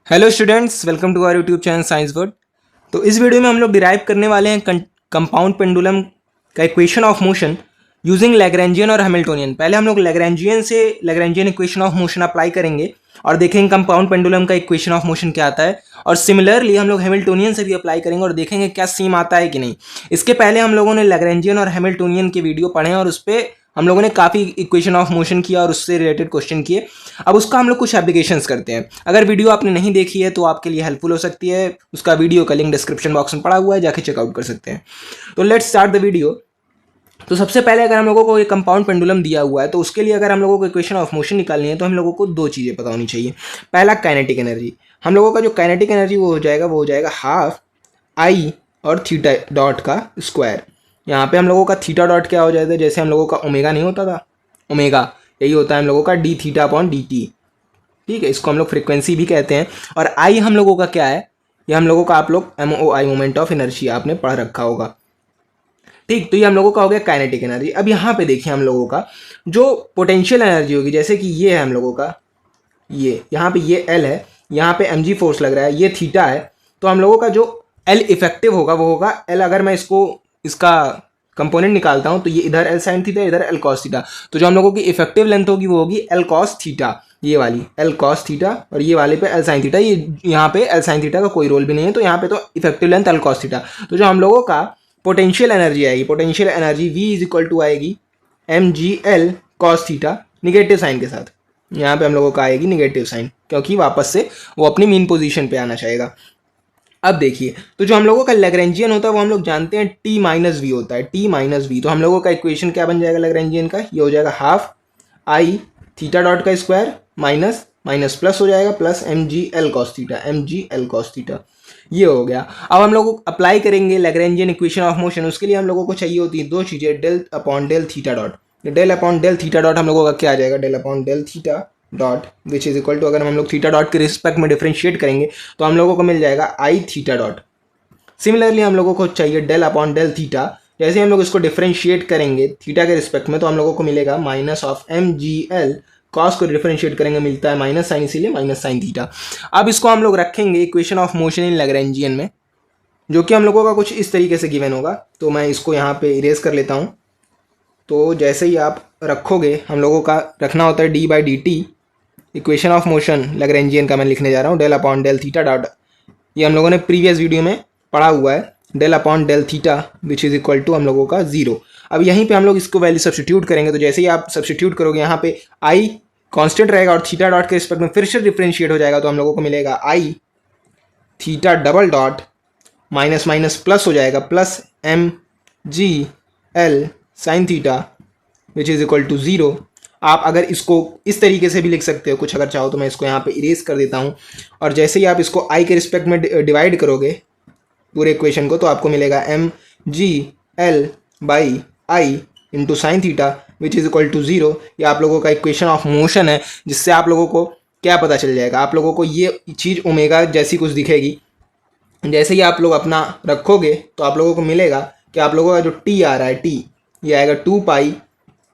Hello students, welcome to our YouTube channel science world. तो इस video में हम लोग डिराइव करने वाले हैं कंपाउंड पेंडुलम का equation of motion using Lagrangian और हैमिल्टोनियन। पहले हम लोग Lagrangian equation of motion apply करेंगे और देखेंगे कंपाउंड पेंडुलम का इक्वेशन ऑफ मोशन क्या आता है, और सिमिलरली हम लोग हैमिल्टोनियन से भी अप्लाई करेंगे और देखेंगे क्या सेम आता है कि नहीं। इसके पहले हम लोगों ने लैग्रेंजियन और हैमिल्टोनियन के वीडियो पढ़े और उस पर हम लोगों ने काफ़ी इक्वेशन ऑफ मोशन किया और उससे रिलेटेड क्वेश्चन किए। अब उसका हम लोग कुछ एप्लीकेशंस करते हैं। अगर वीडियो आपने नहीं देखी है तो आपके लिए हेल्पफुल हो सकती है, उसका वीडियो का लिंक डिस्क्रिप्शन बॉक्स में पड़ा हुआ है, जाके चेकआउट कर सकते हैं। तो लेट्स स्टार्ट द वीडियो। तो सबसे पहले अगर हम लोगों को एक कंपाउंड पेंडुलम दिया हुआ है तो उसके लिए अगर हम लोगों को इक्वेशन ऑफ मोशन निकालनी है तो हम लोगों को दो चीज़ें पता होनी चाहिए। पहला काइनेटिक एनर्जी, हम लोगों का जो काइनेटिक एनर्जी वो हो जाएगा हाफ आई और थीटा डॉट का स्क्वायर। यहाँ पे हम लोगों का थीटा डॉट क्या हो जाता है, जैसे हम लोगों का ओमेगा नहीं होता था, ओमेगा यही होता है हम लोगों का D theta upon D T. ठीक है, इसको हम लोग फ्रीक्वेंसी भी कहते हैं। और आई हम लोगों का क्या है, ये हम लोगों का आप लोग MOI मोमेंट ऑफ इनर्शिया आपने पढ़ रखा होगा। ठीक, तो ये हम लोगों का हो गया काइनेटिक एनर्जी। अब यहाँ पे देखिए हम लोगों का जो पोटेंशियल एनर्जी होगी, जैसे कि ये है हम लोगों का, ये यहाँ पे ये L है, यहाँ पे mg फोर्स लग रहा है, ये थीटा है। तो हम लोगों का जो L इफेक्टिव होगा वो होगा L, अगर मैं इसका कंपोनेंट निकालता हूँ तो ये इधर L साइन थीटा, इधर L कॉस थीटा। तो जो हम लोगों की इफेक्टिव लेंथ होगी वो होगी L कॉस थीटा, ये वाली L कॉस थीटा, और ये वाले पे L साइन थीटा। ये यहाँ पे L साइन थीटा का कोई रोल भी नहीं है, तो यहाँ पे तो effective length L cos theta. तो जो हम लोगों का पोटेंशियल एनर्जी आएगी, potential energy V is equal to आएगी mgl cos theta negative sign के साथ। यहाँ पे हम लोगों का आएगी निगेटिव साइन, क्योंकि वापस से वो अपनी मीन पोजीशन पे आना चाहेगा। अब देखिए, तो जो हम लोगों का लैग्रेंजियन होता है वो हम लोग जानते हैं T माइनस वी होता है, T माइनस वी। तो हम लोगों का इक्वेशन क्या बन जाएगा लैग्रेंजियन का, ये हो जाएगा हाफ आई थीटा डॉट का स्क्वायर माइनस माइनस प्लस हो जाएगा plus mgl cos theta, mgl cos theta, ये हो गया। अब हम लोग अप्लाई करेंगे लैग्रेंजियन इक्वेशन ऑफ मोशन। उसके लिए हम लोगों को चाहिए होती है दो चीज़ें, del upon del theta dot. Del upon del theta dot हम लोगों का क्या आ जाएगा, del upon del theta dot which is equal to, अगर हम लोग थीटा डॉट के रिस्पेक्ट में डिफ्रेंशिएट करेंगे तो हम लोगों को मिल जाएगा आई थीटा डॉट। सिमिलरली हम लोगों को चाहिए डेल अपॉन डेल थीटा, जैसे हम लोग इसको डिफ्रेंशिएट करेंगे थीटा के रिस्पेक्ट में तो हम लोगों को मिलेगा माइनस ऑफ mgl, कॉस को डिफरेंशिएट करेंगे मिलता है माइनस साइन, इसीलिए माइनस साइन थीटा। अब इसको हम लोग रखेंगे equation of motion in Lagrangian में, जो कि हम लोगों का कुछ इस तरीके से गिवन होगा। तो मैं इसको यहाँ पे इरेज कर लेता हूँ। तो जैसे ही आप रखोगे, हम लोगों का रखना होता है d/dt, equation of motion Lagrangian का मैं लिखने जा रहा हूँ del upon del theta dot, ये हम लोगों ने प्रीवियस वीडियो में पढ़ा हुआ है, del upon del theta which is equal to हम लोगों का 0। अब यहीं पे हम लोग इसको वैल्यू सब्स्टिट्यूट करेंगे। तो जैसे ही आप सब्स्टिट्यूट करोगे, यहाँ पे आई कांस्टेंट रहेगा और थीटा डॉट के रिस्पेक्ट में फिर से डिफरेंशिएट हो जाएगा, तो हम लोगों को मिलेगा I theta double dot minus minus plus हो जाएगा plus mgl sine theta which is equal to 0। आप अगर इसको इस तरीके से भी लिख सकते हो कुछ, अगर चाहो तो मैं इसको यहाँ पे इरेज कर देता हूँ। और जैसे ही आप इसको आई के रिस्पेक्ट में डिवाइड करोगे पूरे इक्वेशन को, तो आपको मिलेगा mgl by I into sine theta which is equal to 0। ये आप लोगों का इक्वेशन ऑफ मोशन है, जिससे आप लोगों को क्या पता चल जाएगा, आप लोगों को ये चीज़ ओमेगा जैसी कुछ दिखेगी। जैसे ही आप लोग अपना रखोगे तो आप लोगों को मिलेगा कि आप लोगों का जो टी आ रहा है, टी ये आएगा 2 पाई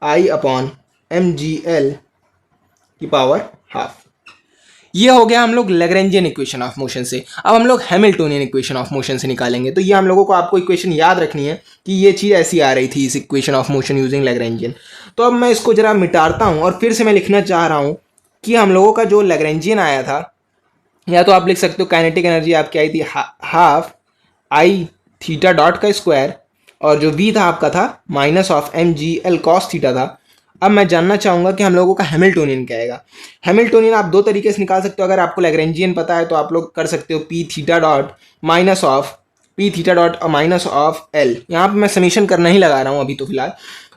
आई अपॉन mgl की पावर हाफ। ये हो गया हम लोग लैग्रेंजियन इक्वेशन ऑफ मोशन से। अब हम लोग हैमिल्टोनियन इक्वेशन ऑफ मोशन से निकालेंगे। तो ये हम लोगों को आपको इक्वेशन याद रखनी है कि ये चीज़ ऐसी आ रही थी इस equation of motion using Lagrangian. तो अब मैं इसको जरा मिटाता हूँ और फिर से मैं लिखना चाह रहा हूँ कि हम लोगों का जो लैग्रेंजियन आया था, या तो आप लिख सकते हो काइनेटिक एनर्जी आपकी आई थी हाफ आई थीटा डॉट का स्क्वायर, और जो वी था आपका था minus of mgl cos theta था। अब मैं जानना चाहूँगा कि हम लोगों का हैमिल्टोनियन क्या आएगा। हैमिल्टोनियन आप दो तरीके से निकाल सकते हो। अगर आपको लैग्रेंजियन पता है तो आप लोग कर सकते हो P theta dot minus of P theta dot और माइनस ऑफ एल। यहाँ पर मैं समीशन करना ही लगा रहा हूँ अभी तो फिलहाल।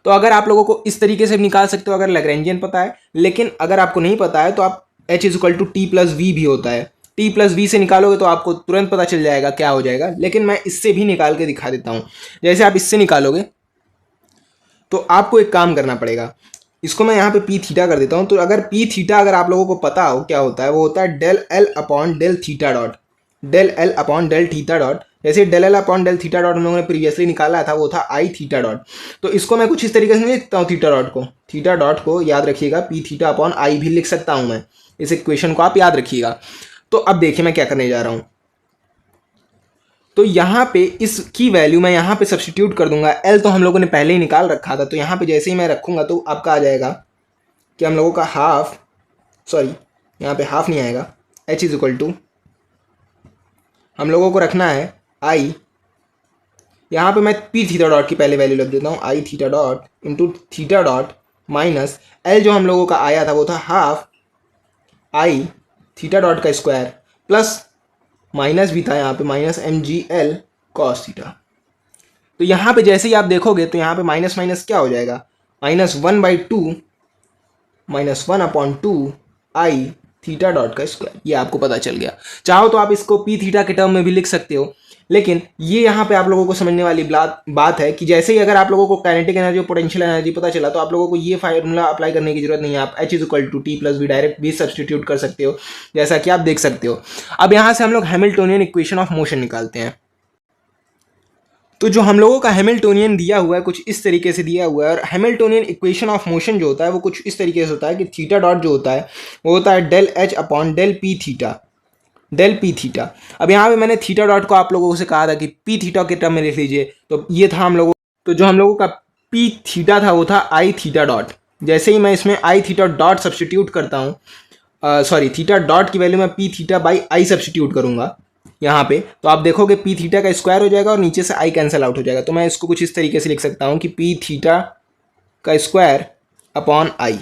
तो अगर आप लोगों को इस तरीके से निकाल सकते हो अगर लैग्रेंजियन पता है, लेकिन अगर आपको नहीं पता है तो आप h is equal to T plus V भी होता है, टी प्लस वी से निकालोगे तो आपको तुरंत पता चल जाएगा क्या हो जाएगा। लेकिन मैं इससे भी निकाल के दिखा देता हूँ। जैसे आप इससे निकालोगे तो आपको एक काम करना पड़ेगा, इसको मैं यहाँ पे पी थीटा कर देता हूँ। तो अगर पी थीटा अगर आप लोगों को पता हो क्या होता है, वो होता है del L upon del theta dot, del L upon del theta dot. जैसे del L upon del theta dot हम लोगों ने प्रीवियसली निकाला था, वो था आई थीटा डॉट। तो इसको मैं कुछ इस तरीके से नहीं लिखता हूँ, थीटा डॉट को याद रखिएगा पी थीटा अपॉन आई भी लिख सकता हूँ मैं, इस इक्वेशन को आप याद रखिएगा। तो अब देखिए मैं क्या करने जा रहा हूँ। तो यहाँ पे इसकी वैल्यू मैं यहाँ पे सब्स्टिट्यूट कर दूंगा। एल तो हम लोगों ने पहले ही निकाल रखा था, तो यहाँ पे जैसे ही मैं रखूँगा तो आपका आ जाएगा कि हम लोगों का हाफ, सॉरी यहाँ पे हाफ नहीं आएगा, एच इज इक्वल टू हम लोगों को रखना है आई, यहाँ पे मैं पी थीटा डॉट की पहले वैल्यू लग देता हूँ, I theta dot into theta dot minus L जो हम लोगों का आया था वो था हाफ आई थीटा डॉट का स्क्वायर प्लस माइनस भी था यहाँ पे minus M G L cos theta. तो यहाँ पे जैसे ही आप देखोगे तो यहाँ पे माइनस माइनस क्या हो जाएगा, -1/2 -1/2 आई थीटा डॉट का स्क्वायर, ये आपको पता चल गया। चाहो तो आप इसको पी थीटा के टर्म में भी लिख सकते हो, लेकिन ये यहाँ पे आप लोगों को समझने वाली बात है कि जैसे ही अगर आप लोगों को काइनेटिक एनर्जी और पोटेंशियल एनर्जी पता चला तो आप लोगों को ये फार्मूला अप्लाई करने की जरूरत नहीं है। आप H equal to T plus V direct भी सब्सटीट्यूट कर सकते हो, जैसा कि आप देख सकते हो। अब यहाँ से हम लोग हैमिल्टोनियन इक्वेशन ऑफ मोशन निकालते हैं। तो जो हम लोगों का हैमिल्टोनियन दिया हुआ है कुछ इस तरीके से दिया हुआ है, और हैमिल्टोनियन इक्वेशन ऑफ मोशन जो होता है वो कुछ इस तरीके से होता है कि थीटा डॉट जो होता है वो होता है del H upon del P theta. अब यहाँ पे मैंने थीटा डॉट को आप लोगों से कहा था कि पी थीटा के टर्म में लिख लीजिए, तो ये था हम लोगों, तो जो हम लोगों का पी थीटा था वो था आई थीटा डॉट। जैसे ही मैं इसमें आई थीटा डॉट सब्सटीट्यूट करता हूँ, सॉरी थीटा डॉट की वैल्यू मैं P theta by I substitute करूँगा यहाँ पे, तो आप देखोगे पी थीटा का स्क्वायर हो जाएगा और नीचे से आई कैंसिल आउट हो जाएगा। तो मैं इसको कुछ इस तरीके से लिख सकता हूँ कि पी थीटा का स्क्वायर अपॉन आई,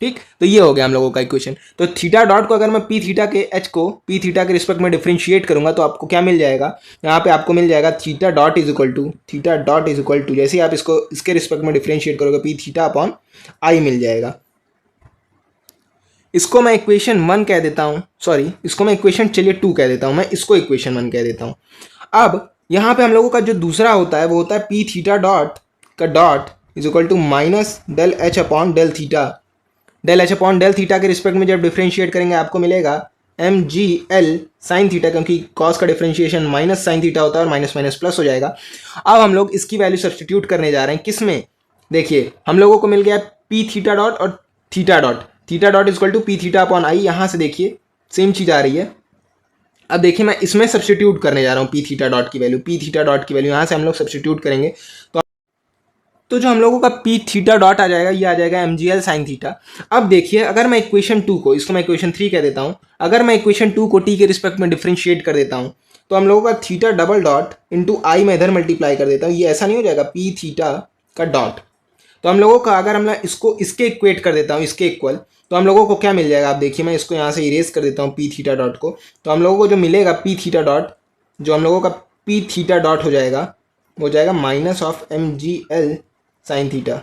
ठीक। तो ये हो गया हम लोगों का इक्वेशन। तो थीटा डॉट को अगर मैं पी थीटा के एच को पी थीटा के रिस्पेक्ट में डिफरेंशिएट करूंगा तो आपको क्या मिल जाएगा, यहाँ पे आपको मिल जाएगा theta dot is equal to जैसे ही आप इसको इसके रिस्पेक्ट में डिफरेंशिएट करोगे पी थीटा अपॉन आई मिल जाएगा। इसको मैं इक्वेशन 1 कह देता हूँ, सॉरी इसको मैं इक्वेशन चलिए 2 कह देता हूँ, मैं इसको इक्वेशन 1 कह देता हूँ। अब यहाँ पे हम लोगों का जो दूसरा होता है वो होता है पी थीटा डॉट का dot is equal to minus del H upon del theta के रिस्पेक्ट में जब डिफरेंशिएट करेंगे आपको मिलेगा M G L sine theta, क्योंकि कॉस का डिफरेंशिएशन माइनस साइन थीटा होता है और माइनस माइनस प्लस हो जाएगा। अब हम लोग इसकी वैल्यू सब्सटीट्यूट करने जा रहे हैं किस में, देखिए हम लोगों को मिल गया पी थीटा डॉट और theta dot is equal to P theta upon I, यहाँ से देखिए सेम चीज़ आ रही है। अब देखिए मैं इसमें सब्सटीट्यूट करने जा रहा हूँ पी थीटा डॉट की वैल्यू यहाँ से हम लोग सब्सटीट्यूट करेंगे तो जो हम लोगों का पी थीटा डॉट आ जाएगा ये आ जाएगा M G L sine theta. अब देखिए अगर मैं इक्वेशन 2 को, इसको मैं इक्वेशन 3 कह देता हूँ, अगर मैं इक्वेशन 2 को टी के रिस्पेक्ट में डिफरेंशिएट कर देता हूँ तो हम लोगों का थीटा डबल डॉट इंटू आई में इधर मल्टीप्लाई कर देता हूँ, ये ऐसा नहीं हो जाएगा पी थीटा का डॉट। तो हम लोगों का अगर हम इसको इसके इक्वेट कर देता हूँ इसके इक्वल, तो हम लोगों को क्या मिल जाएगा, आप देखिए मैं इसको यहाँ से इरेज कर देता हूँ पी थीटा डॉट को, तो हम लोगों को जो मिलेगा पी थीटा डॉट, जो हम लोगों का पी थीटा डॉट हो जाएगा minus of M G L sine theta.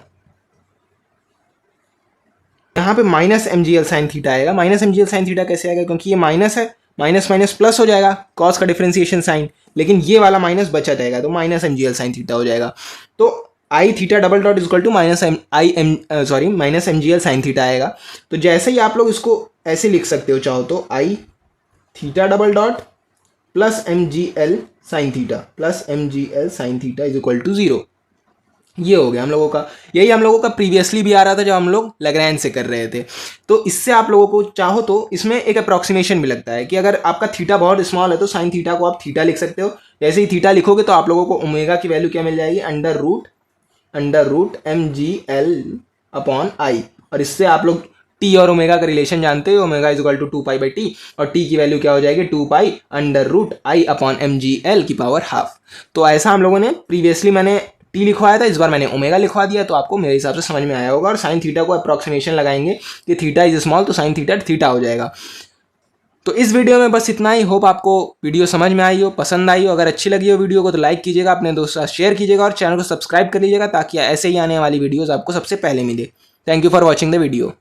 यहाँ पे minus M G L sine theta आएगा। Minus M G L sine theta कैसे आएगा, क्योंकि ये माइनस है, माइनस माइनस प्लस हो जाएगा कॉस का डिफरेंशिएशन साइन, लेकिन ये वाला माइनस बचा जाएगा तो minus M G L sine theta हो जाएगा। तो I theta double dot equal to minus M G L sine theta आएगा। तो जैसे ही आप लोग इसको ऐसे लिख सकते हो चाहो तो I theta double dot plus M G L sine theta is equal to 0। ये हो गया हम लोगों का, यही हम लोगों का प्रीवियसली भी आ रहा था जब हम लोग लैग्रेंज से कर रहे थे। तो इससे आप लोगों को चाहो तो इसमें एक अप्रॉक्सीमेशन भी लगता है कि अगर आपका थीटा बहुत स्मॉल है तो साइन थीटा को आप थीटा लिख सकते हो। जैसे ही थीटा लिखोगे तो आप लोगों को ओमेगा की वैल्यू क्या मिल जाएगी, under root M G L upon I. और इससे आप लोग टी और ओमेगा का रिलेशन जानते हो, omega is equal to 2π/t और टी की वैल्यू क्या हो जाएगी 2π under root I upon M G L की पावर हाफ। तो ऐसा हम लोगों ने प्रीवियसली मैंने टी लिखवाया था, इस बार मैंने ओमेगा लिखवा दिया, तो आपको मेरे हिसाब से समझ में आया होगा। और साइन थीटा को अप्रॉक्सीमेशन लगाएंगे कि थीटा इज स्मॉल तो साइन थीटा हो जाएगा। तो इस वीडियो में बस इतना ही। होप आपको वीडियो समझ में आई हो, पसंद आई हो। अगर अच्छी लगी हो वीडियो को तो लाइक कीजिएगा, अपने दोस्तों के साथ शेयर कीजिएगा और चैनल को सब्सक्राइब कर लीजिएगा ताकि ऐसे ही आने वाली वीडियोज़ आपको सबसे पहले मिले। Thank you for watching the video.